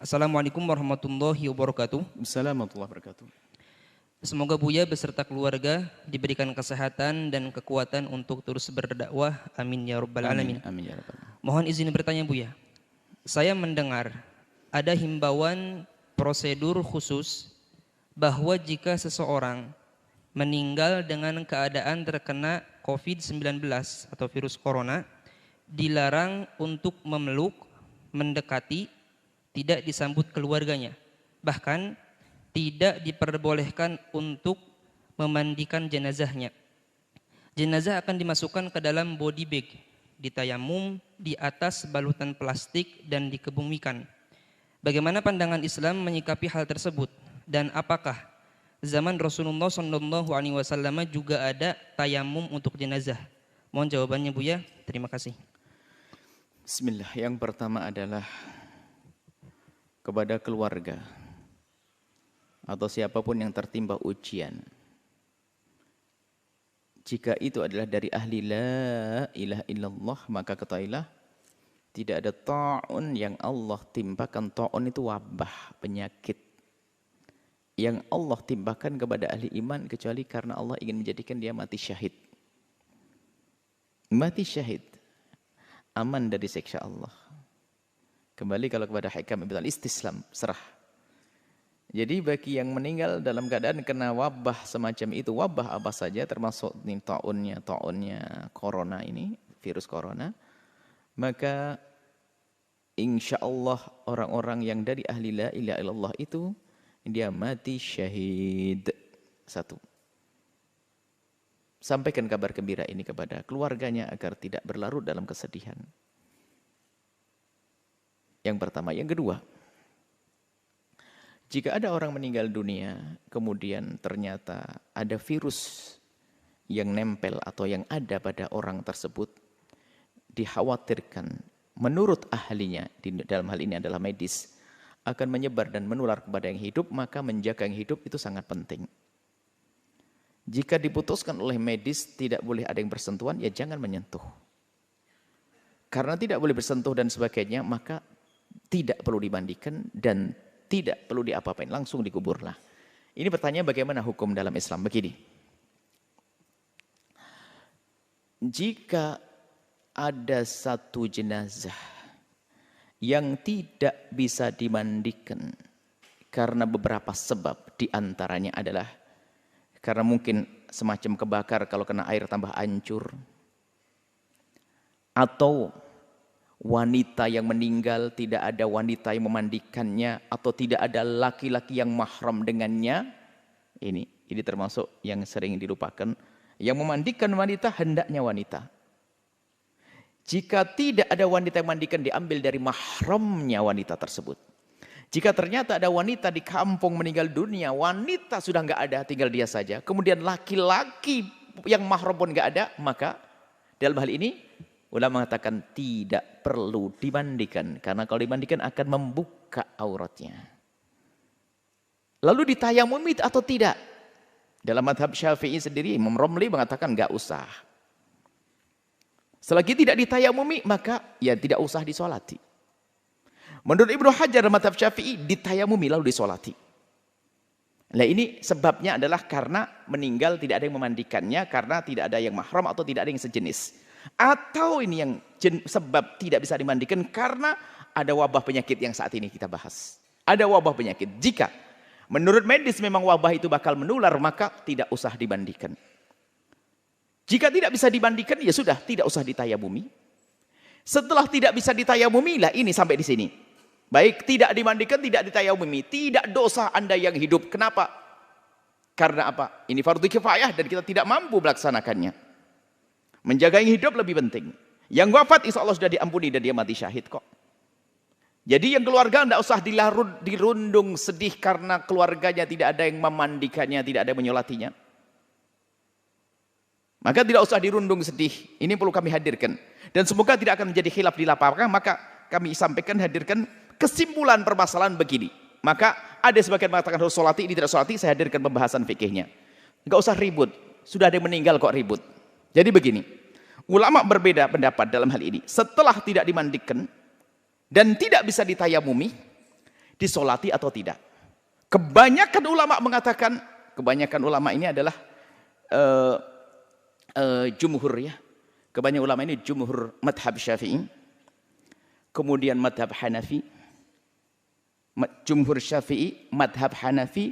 Assalamualaikum warahmatullahi wabarakatuh. Assalamualaikum warahmatullahi wabarakatuh. Semoga Buya beserta keluarga diberikan kesehatan dan kekuatan untuk terus berdakwah. Amin ya rabbal alamin. Amin ya rabbal alamin. Mohon izin bertanya Buya. Saya mendengar ada himbauan prosedur khusus bahwa jika seseorang meninggal dengan keadaan terkena COVID-19 atau virus corona, dilarang untuk memeluk, mendekati, tidak disambut keluarganya. Bahkan tidak diperbolehkan untuk memandikan jenazahnya. Jenazah akan dimasukkan ke dalam body bag, ditayamum di atas balutan plastik dan dikebumikan. Bagaimana pandangan Islam menyikapi hal tersebut? Dan apakah zaman Rasulullah SAW juga ada tayamum untuk jenazah? Mohon jawabannya Buya. Terima kasih. Bismillah. Yang pertama adalah kepada keluarga atau siapapun yang tertimpa ujian. Jika itu adalah dari ahli la ilaha illallah, maka ketahuilah tidak ada ta'un yang Allah timpakan. Ta'un itu wabah, penyakit yang Allah timpakan kepada ahli iman kecuali karena Allah ingin menjadikan dia mati syahid. Mati syahid, aman dari siksa Allah. Kembali kalau kepada hikam istislam, serah. Jadi bagi yang meninggal dalam keadaan kena wabah semacam itu, wabah apa saja termasuk ta'unnya corona ini, virus corona, maka insya Allah orang-orang yang dari ahli la ilaha illallah itu dia mati syahid. Satu. Sampaikan kabar gembira ini kepada keluarganya agar tidak berlarut dalam kesedihan. Yang pertama. Yang kedua, jika ada orang meninggal dunia, kemudian ternyata ada virus yang nempel atau yang ada pada orang tersebut, dikhawatirkan menurut ahlinya, dalam hal ini adalah medis, akan menyebar dan menular kepada yang hidup, maka menjaga yang hidup itu sangat penting. Jika diputuskan oleh medis tidak boleh ada yang bersentuhan, ya jangan menyentuh. Karena tidak boleh bersentuh dan sebagainya, maka tidak perlu dimandikan dan tidak perlu diapa-apain, langsung dikuburlah. Ini pertanyaan bagaimana hukum dalam Islam? Begini. Jika ada satu jenazah yang tidak bisa dimandikan karena beberapa sebab, diantaranya adalah karena mungkin semacam kebakar kalau kena air tambah hancur, atau wanita yang meninggal tidak ada wanita yang memandikannya, atau tidak ada laki-laki yang mahram dengannya, ini termasuk yang sering dilupakan. Yang memandikan wanita hendaknya wanita. Jika tidak ada wanita yang memandikan, diambil dari mahramnya wanita tersebut. Jika ternyata ada wanita di kampung meninggal dunia, wanita sudah nggak ada, tinggal dia saja, kemudian laki-laki yang mahram pun nggak ada, maka dalam hal ini ulama mengatakan tidak perlu dimandikan, karena kalau dimandikan akan membuka auratnya. Lalu ditayamumi atau tidak? Dalam mazhab Syafi'i sendiri, Imam Romli mengatakan enggak usah. Selagi tidak ditayamumi, maka ya tidak usah disolati. Menurut Ibnu Hajar mazhab Syafi'i, ditayamumi lalu disolati. Nah ini sebabnya adalah karena meninggal tidak ada yang memandikannya, karena tidak ada yang mahram atau tidak ada yang sejenis. Atau ini yang sebab tidak bisa dimandikan karena ada wabah penyakit yang saat ini kita bahas. Ada wabah penyakit. Jika menurut medis memang wabah itu bakal menular, maka tidak usah dimandikan. Jika tidak bisa dimandikan, ya sudah, tidak usah ditayamumi. Setelah tidak bisa ditayamumi, lah ini sampai di sini. Baik, tidak dimandikan, tidak ditayamumi, tidak dosa Anda yang hidup. Kenapa? Karena apa? Ini fardu kifayah dan kita tidak mampu melaksanakannya. Menjaga yang hidup lebih penting. Yang wafat insya Allah sudah diampuni dan dia mati syahid kok. Jadi yang keluarga tidak usah dirundung sedih karena keluarganya tidak ada yang memandikannya, tidak ada yang menyolatinya. Maka tidak usah dirundung sedih. Ini perlu kami hadirkan. Dan semoga tidak akan menjadi khilaf di lapangan. Maka kami sampaikan, hadirkan kesimpulan permasalahan begini. Maka ada sebagian mengatakan harus solati, ini tidak solati, saya hadirkan pembahasan fikihnya. Enggak usah ribut. Sudah ada yang meninggal kok ribut. Jadi begini, ulama berbeda pendapat dalam hal ini. Setelah tidak dimandikan dan tidak bisa ditayamumi, disolati atau tidak. Kebanyakan ulama mengatakan, kebanyakan ulama ini adalah jumhur ya. Kebanyakan ulama ini jumhur madhab Syafi'i, kemudian madhab Hanafi, jumhur Syafi'i, madhab Hanafi,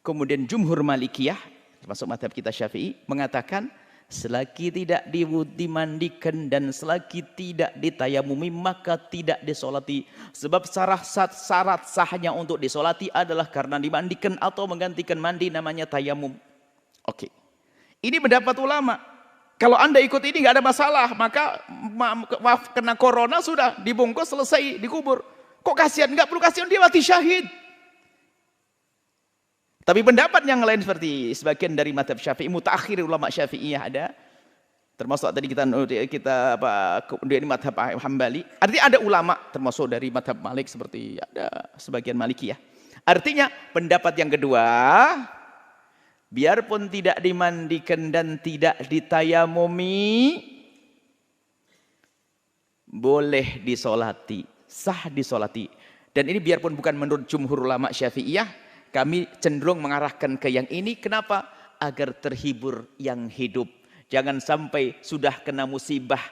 kemudian jumhur Malikiyah, termasuk madhab kita Syafi'i, mengatakan selagi tidak dimandikan dan selagi tidak ditayamumi maka tidak disolati. Sebab syarat sahnya untuk disolati adalah karena dimandikan atau menggantikan mandi, namanya tayamum. Oke. Ini pendapat ulama. Kalau Anda ikut ini nggak ada masalah, maka maaf kena corona sudah dibungkus selesai dikubur. Kok kasihan? Nggak perlu kasihan, dia mati syahid. Tapi pendapat yang lain seperti sebagian dari madhab Syafi'i, mutaakhir ulama Syafi'iyah ada, termasuk tadi kita ini madhab Hambali. Artinya ada ulama termasuk dari madhab Malik seperti ada sebagian Malikiyah. Artinya pendapat yang kedua, biarpun tidak dimandikan dan tidak ditayamumi, boleh disolati, sah disolati. Dan ini biarpun bukan menurut jumhur ulama Syafi'iyah, kami cenderung mengarahkan ke yang ini. Kenapa? Agar terhibur yang hidup. Jangan sampai sudah kena musibah,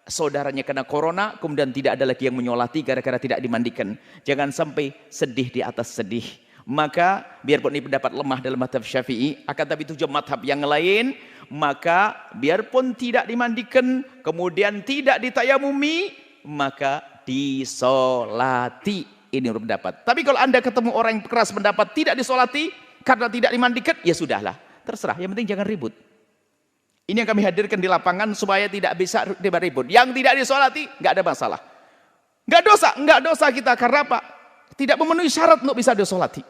saudaranya kena corona, kemudian tidak ada lagi yang menyolati gara-gara tidak dimandikan. Jangan sampai sedih di atas sedih. Maka biarpun ini pendapat lemah dalam madhab Syafi'i, akan tapi tujuh madhab yang lain, maka biarpun tidak dimandikan, kemudian tidak ditayamumi, maka disolati. Ini menurut pendapat. Tapi kalau Anda ketemu orang yang keras pendapat tidak disolati karena tidak dimandikan, ya sudahlah, terserah. Yang penting jangan ribut. Ini yang kami hadirkan di lapangan supaya tidak bisa ribut. Yang tidak disolati nggak ada masalah. Nggak dosa kita karena apa? Tidak memenuhi syarat untuk bisa disolati.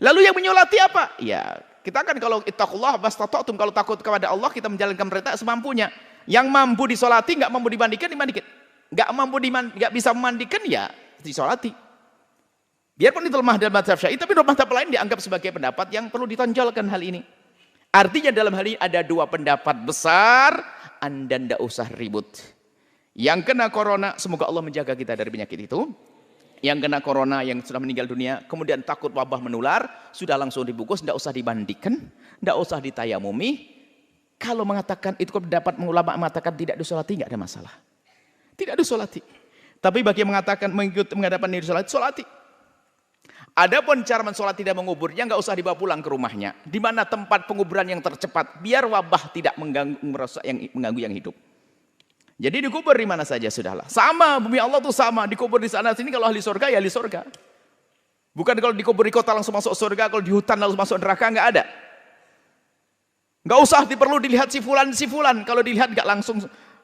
Lalu yang menyolati apa? Ya, kita kan kalau ittaqullah mastata'tum, kalau takut kepada Allah kita menjalankan perintah semampunya. Yang mampu disolati, nggak mampu dimandikan, dimandikan. Nggak bisa memandikan, ya disolati. Biarpun itu lemah dalam madhab Syafi'i, tapi madhab lain dianggap sebagai pendapat yang perlu ditonjolkan hal ini. Artinya dalam hal ini ada dua pendapat besar, Anda tidak usah ribut. Yang kena corona, semoga Allah menjaga kita dari penyakit itu. Yang kena corona, yang sudah meninggal dunia, kemudian takut wabah menular, sudah langsung dibungkus, tidak usah dimandikan, tidak usah ditayamumi. Kalau mengatakan, itu pendapat ulama mengatakan tidak disolati, tidak ada masalah. Tidak disolati. Tapi bagi yang mengatakan mengadakan diri solati. Adapun cara mensolati dan menguburnya, nggak usah dibawa pulang ke rumahnya. Di mana tempat penguburan yang tercepat, biar wabah tidak mengganggu yang hidup. Jadi dikubur di mana saja sudahlah. Sama, bumi Allah tuh sama. Dikubur di sana sini, kalau ahli surga ya ahli surga. Bukan kalau dikubur di kota langsung masuk surga, kalau di hutan langsung masuk neraka, nggak ada. Nggak usah perlu dilihat si fulan. Kalau dilihat nggak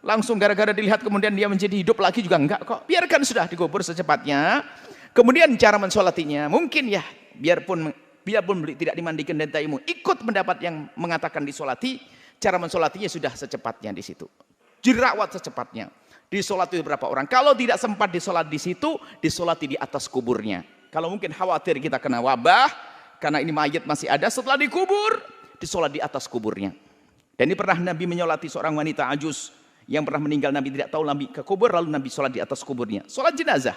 langsung gara-gara dilihat kemudian dia menjadi hidup lagi juga enggak kok. Biarkan sudah dikubur secepatnya. Kemudian cara mensolatinya mungkin ya biarpun tidak dimandikan dan tayamum, ikut pendapat yang mengatakan disolati, cara mensolatinya sudah secepatnya di situ. Dirawat secepatnya. Disolati berapa orang? Kalau tidak sempat disolat di situ, disolati di atas kuburnya. Kalau mungkin khawatir kita kena wabah karena ini mayat masih ada, setelah dikubur disolat di atas kuburnya. Dan ini pernah Nabi menyolati seorang wanita ajus yang pernah meninggal, Nabi tidak tahu, Nabi ke kubur, lalu Nabi sholat di atas kuburnya. Sholat jenazah.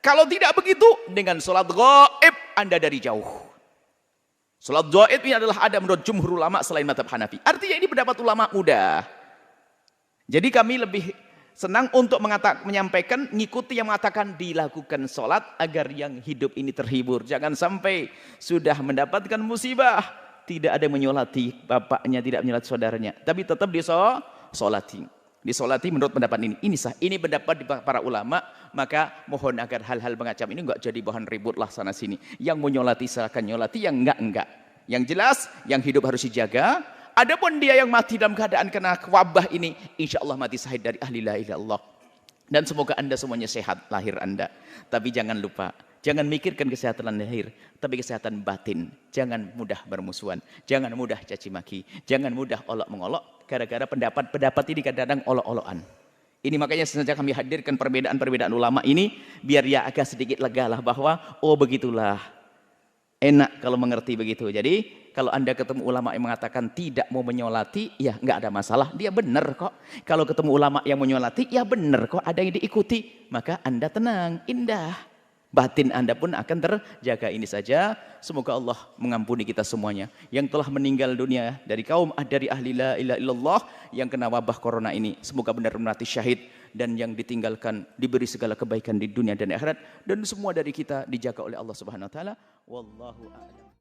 Kalau tidak begitu, dengan sholat gaib, Anda dari jauh. Sholat gaib ini adalah ada menurut jumhur ulama selain madhab Hanafi. Artinya ini pendapat ulama mudah. Jadi kami lebih senang untuk menyampaikan, ngikuti yang mengatakan dilakukan sholat agar yang hidup ini terhibur. Jangan sampai sudah mendapatkan musibah, tidak ada yang menyolati bapaknya, tidak menyolati saudaranya. Tapi tetap disolati. Disolati menurut pendapat ini. Ini sah. Ini pendapat di para ulama. Maka mohon agar hal-hal macam ini enggak jadi bahan ribut lah sana sini. Yang menyolati silakan nyolati, yang enggak. Yang jelas, yang hidup harus dijaga. Adapun dia yang mati dalam keadaan kena wabah ini, insya Allah mati syahid dari ahli la ilaha illallah. Dan semoga Anda semuanya sehat lahir Anda. Tapi jangan lupa, jangan mikirkan kesehatan lahir, tapi kesehatan batin. Jangan mudah bermusuhan, jangan mudah caci maki, jangan mudah olok mengolok. Gara-gara pendapat ini kadang-kadang olok-olokan. Ini makanya sengaja kami hadirkan perbedaan-perbedaan ulama ini, biar ya agak sedikit lega lah bahwa, oh begitulah. Enak kalau mengerti begitu. Jadi kalau Anda ketemu ulama yang mengatakan tidak mau menyolati, ya nggak ada masalah. Dia benar kok. Kalau ketemu ulama yang menyolati, ya benar kok. Ada yang diikuti. Maka Anda tenang, indah. Batin Anda pun akan terjaga. Ini saja. Semoga Allah mengampuni kita semuanya. Yang telah meninggal dunia dari dari ahli la ilaha illallah yang kena wabah corona ini. Semoga benar-benar mati syahid. Dan yang ditinggalkan diberi segala kebaikan di dunia dan akhirat. Dan semua dari kita dijaga oleh Allah Subhanahu wa taala. Wallahu a'lam.